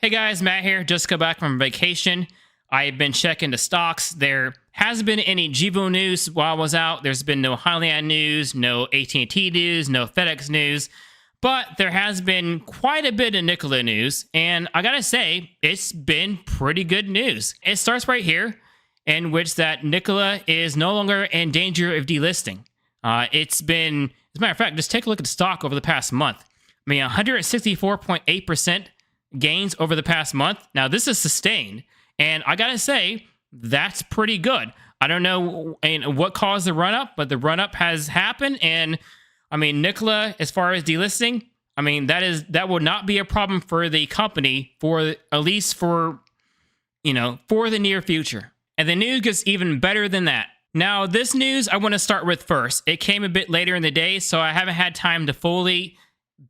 Hey guys, Matt here. Just got back from vacation. I've been checking the stocks. There hasn't been any Jivo news while I was out. There's been no Highland news, no AT&T news, no FedEx news. But there has been quite a bit of Nikola news. And I gotta say, it's been pretty good news. It starts right here, in which that Nikola is no longer in danger of delisting. It's been, as a matter of fact, just take a look at the stock over the past month. I mean, 164.8% gains over the past month. Now, this is sustained, and I gotta say, that's pretty good. I don't know what caused the run-up, but the run-up has happened, and I mean, Nikola, as far as delisting, I mean, that will not be a problem for the company for at least for the near future. And the news gets even better than that. Now, this news I want to start with first. It came a bit later in the day, so I haven't had time to fully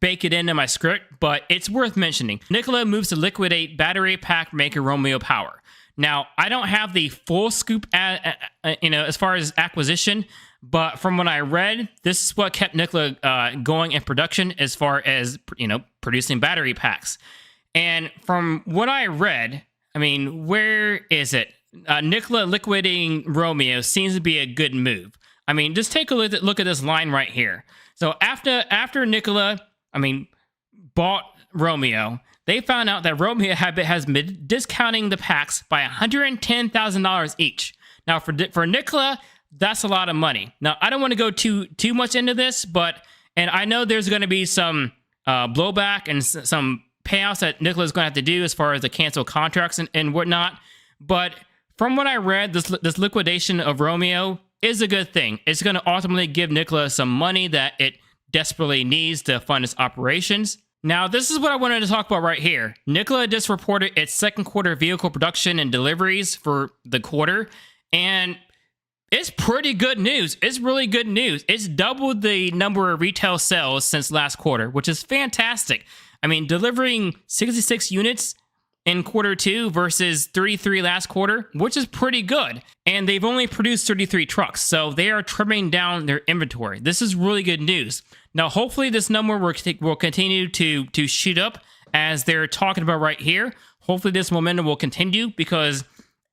bake it into my script, but it's worth mentioning. Nikola moves to liquidate battery pack maker Romeo Power. Now, I don't have the full scoop as far as acquisition, but from what I read, this is what kept Nikola going in production as far as, producing battery packs. And from what I read, I mean, where is it? Nikola liquidating Romeo seems to be a good move. I mean, just take a look at this line right here. So after Nikola, bought Romeo, they found out that Romeo has been discounting the packs by $110,000 each. Now, for Nikola, that's a lot of money. Now, I don't want to go too much into this, and I know there's going to be some blowback and some payouts that Nikola is going to have to do as far as the cancel contracts and whatnot. But from what I read, this liquidation of Romeo is a good thing. It's going to ultimately give Nikola some money that it desperately needs to fund its operations. Now, this is what I wanted to talk about right here. Nikola just reported its second quarter vehicle production and deliveries for the quarter, and it's pretty good news. It's really good news. It's doubled the number of retail sales since last quarter, which is fantastic. I mean, delivering 66 units in quarter two versus 33 last quarter, which is pretty good. And they've only produced 33 trucks, so they are trimming down their inventory. This is really good news. Now, hopefully this number will continue to shoot up as they're talking about right here. Hopefully this momentum will continue because,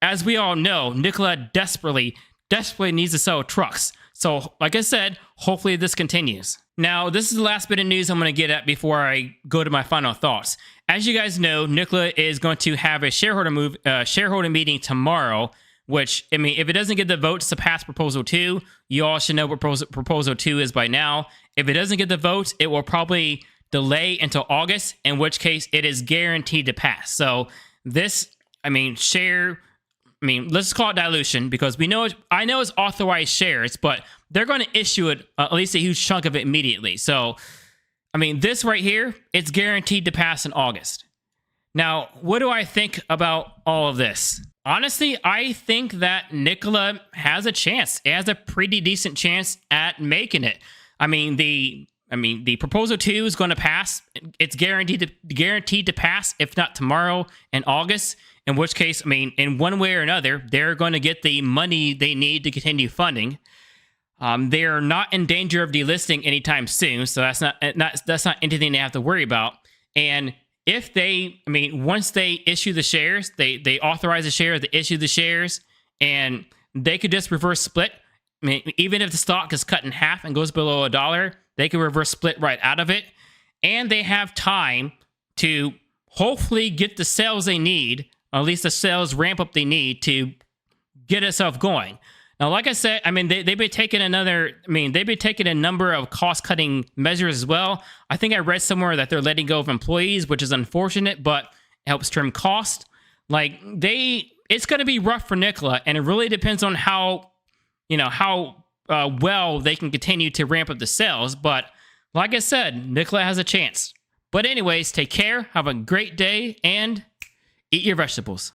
as we all know, Nikola desperately needs to sell trucks. So, like I said, hopefully this continues. Now, this is the last bit of news I'm going to get at before I go to my final thoughts. As you guys know, Nikola is going to have a shareholder meeting tomorrow, which, I mean, if it doesn't get the votes to pass Proposal 2, you all should know what Proposal 2 is by now. If it doesn't get the votes, it will probably delay until August, in which case it is guaranteed to pass. So this, let's call it dilution because I know it's authorized shares, but they're going to issue it, at least a huge chunk of it immediately. So, this right here, it's guaranteed to pass in August. Now, what do I think about all of this? Honestly, I think that Nikola has a chance. It has a pretty decent chance at making it. The Proposal 2 is going to pass. It's guaranteed to pass, if not tomorrow, in August. In which case, in one way or another, they're going to get the money they need to continue funding. They're not in danger of delisting anytime soon, so that's not anything they have to worry about. And if they, once they issue the shares, they authorize the shares, they issue the shares, and they could just reverse split. Even if the stock is cut in half and goes below $1, they can reverse split right out of it, and they have time to hopefully get the sales they need, or at least the sales ramp up they need to get itself going. Now, like I said, they've been taking a number of cost-cutting measures as well. I think I read somewhere that they're letting go of employees, which is unfortunate, but it helps trim cost. It's going to be rough for Nikola, and it really depends on how well they can continue to ramp up the sales. But like I said, Nikola has a chance. But anyways, take care, have a great day, and eat your vegetables.